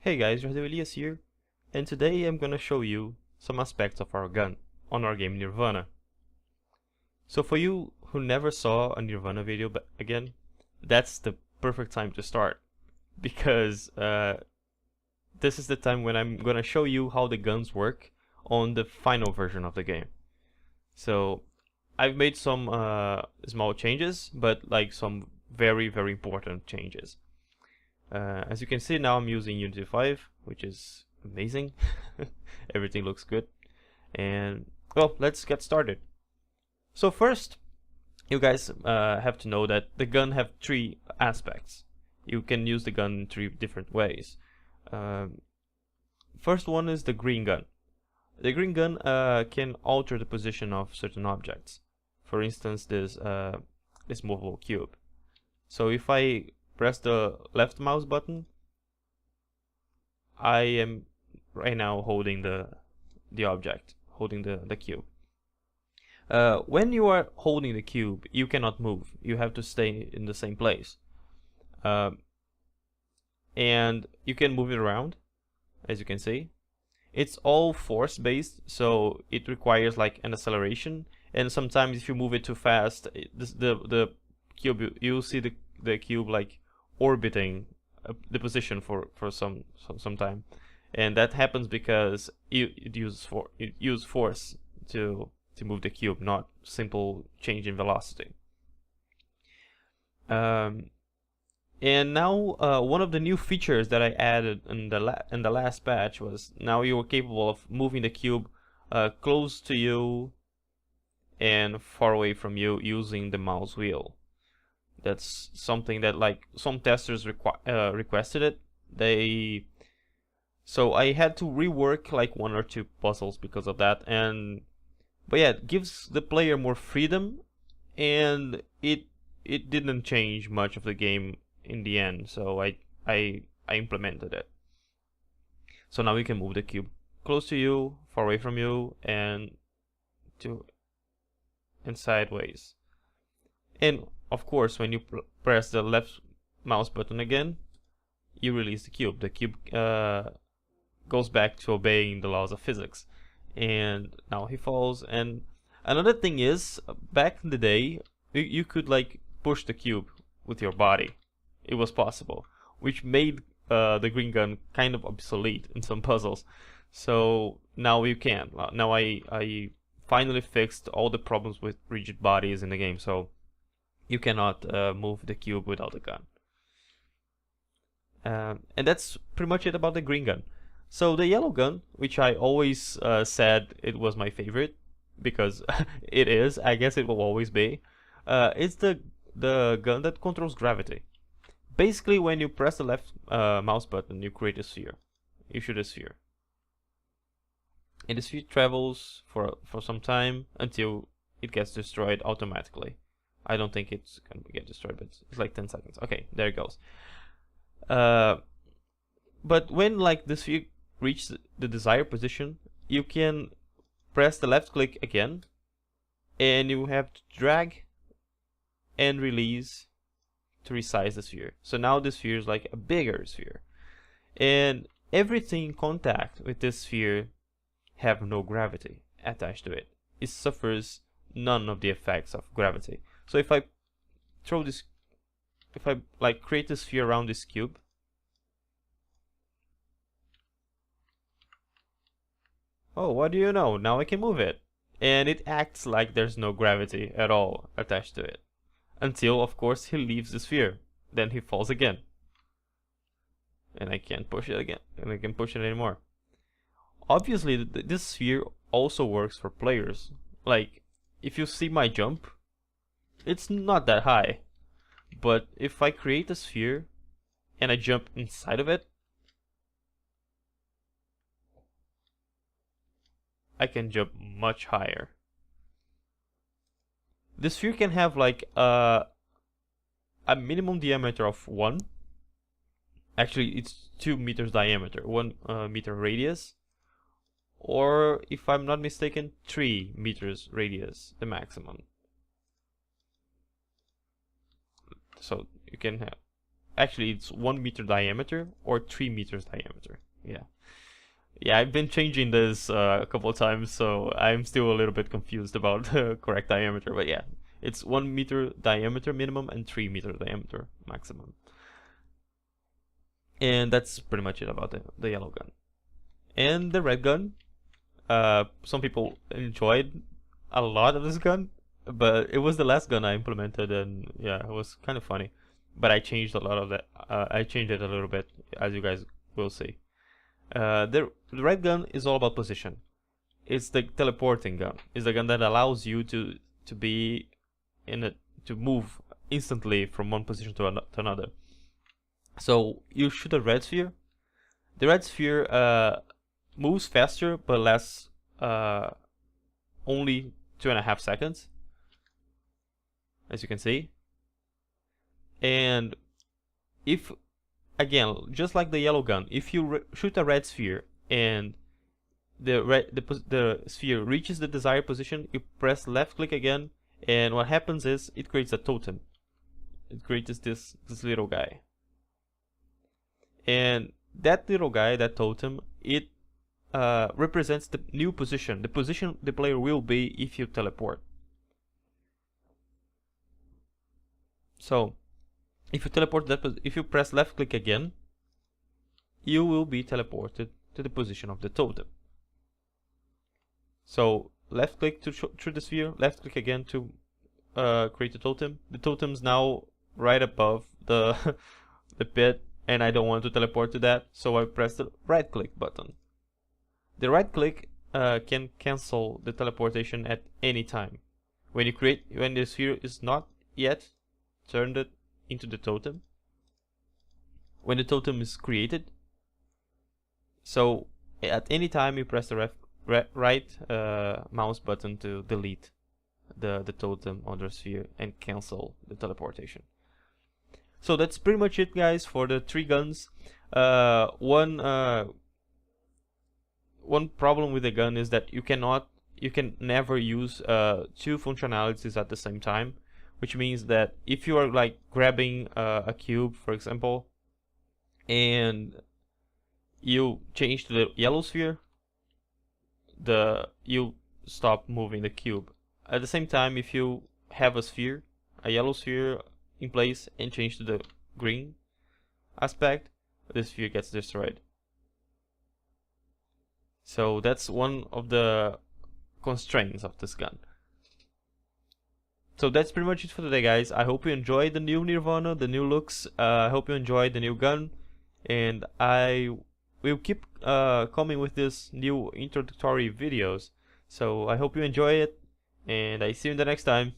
Hey guys, Radio Elias here, and today I'm gonna show you some aspects of our gun on our game Nirvana. So for you who never saw a Nirvana video again, that's the perfect time to start, because this is the time when I'm gonna show you how the guns work on the final version of the game. So I've made some small changes, but like some very important changes. As you can see now, I'm using Unity 5, which is amazing. Everything looks good. And well, let's get started. So first, you guys have to know that the gun have three aspects. You can use the gun in three different ways. First one is the green gun. The green gun can alter the position of certain objects. For instance, this movable cube. So if I press the left mouse button, I am right now holding the object, holding the cube. When you are holding the cube, you cannot move. You have to stay in the same place. And you can move it around, as you can see. It's all force based, so it requires like an acceleration. And sometimes if you move it too fast, the cube, you'll see the cube like orbiting the position for some time, and that happens because it uses force to move the cube, not simple change in velocity. And now one of the new features that I added in the last patch was now you are capable of moving the cube close to you and far away from you using the mouse wheel. That's something that like some testers requested it. So I had to rework like one or two puzzles because of that. But yeah, it gives the player more freedom, and it didn't change much of the game in the end. So I implemented it. So now you can move the cube close to you, far away from you, and sideways. And of course, when you press the left mouse button again, you release the cube. The cube goes back to obeying the laws of physics. And now he falls. And another thing is, back in the day, you could like push the cube with your body. It was possible, which made the green gun kind of obsolete in some puzzles. So now you can. Now I finally fixed all the problems with rigid bodies in the game. So you cannot move the cube without a gun. And that's pretty much it about the green gun. So the yellow gun, which I always said it was my favorite, because it is, I guess it will always be, it's the gun that controls gravity. Basically, when you press the left mouse button, you create a sphere. You shoot a sphere. And the sphere travels for some time until it gets destroyed automatically. I don't think it's gonna get destroyed, but it's like 10 seconds. Okay, there it goes. But when like the sphere reaches the desired position, you can press the left click again, and you have to drag and release to resize the sphere. So now the sphere is like a bigger sphere, and everything in contact with this sphere have no gravity attached to it. It suffers none of the effects of gravity. So if I like create a sphere around this cube, oh, what do you know? Now I can move it, and it acts like there's no gravity at all attached to it, until of course he leaves the sphere. Then he falls again, and I can't push it again, and I can't push it anymore. Obviously, this sphere also works for players. Like, if you see my jump, it's not that high, but if I create a sphere and I jump inside of it, I can jump much higher. The sphere can have like a minimum diameter of 1. Actually, it's 2 meters diameter, 1 meter radius, or if I'm not mistaken, 3 meters radius, the maximum. So you can have actually it's 1 meter diameter or 3 meters diameter. Yeah, I've been changing this a couple of times, so I'm still a little bit confused about the correct diameter, but yeah, it's 1 meter diameter minimum and 3 meter diameter maximum. And that's pretty much it about the yellow gun. And the red gun, some people enjoyed a lot of this gun, but it was the last gun I implemented, and yeah, it was kind of funny. But I changed a lot of that. I changed it a little bit, as you guys will see. The red gun is all about position. It's the teleporting gun. It's the gun that allows you to be to move instantly from one position to another. So you shoot a red sphere. The red sphere moves faster but lasts only 2.5 seconds, as you can see. And if, again, just like the yellow gun, if you shoot a red sphere and the sphere reaches the desired position, you press left click again, and what happens is it creates a totem. It creates this little guy, and that little guy, that totem, it represents the new position, the position the player will be if you teleport. So if you teleport if you press left click again, you will be teleported to the position of the totem. So left click to through the sphere, left click again to create a totem. The totem's now right above the the pit, and I don't want to teleport to that, so I press the right click button. The right click can cancel the teleportation at any time. When the sphere is not yet turned into the totem, when the totem is created, so at any time you press the right mouse button to delete the totem on the sphere and cancel the teleportation. So that's pretty much it, guys, for the 3 guns. One problem with the gun is that you can never use 2 functionalities at the same time, which means that if you are like grabbing a cube, for example, and you change to the yellow sphere, you stop moving the cube. At the same time, if you have a yellow sphere in place, and change to the green aspect, the sphere gets destroyed. So that's one of the constraints of this gun. So that's pretty much it for today, guys. I hope you enjoyed the new Nirvana, the new looks. I hope you enjoyed the new gun, and I will keep coming with this new introductory videos. So I hope you enjoy it, and I see you in the next time.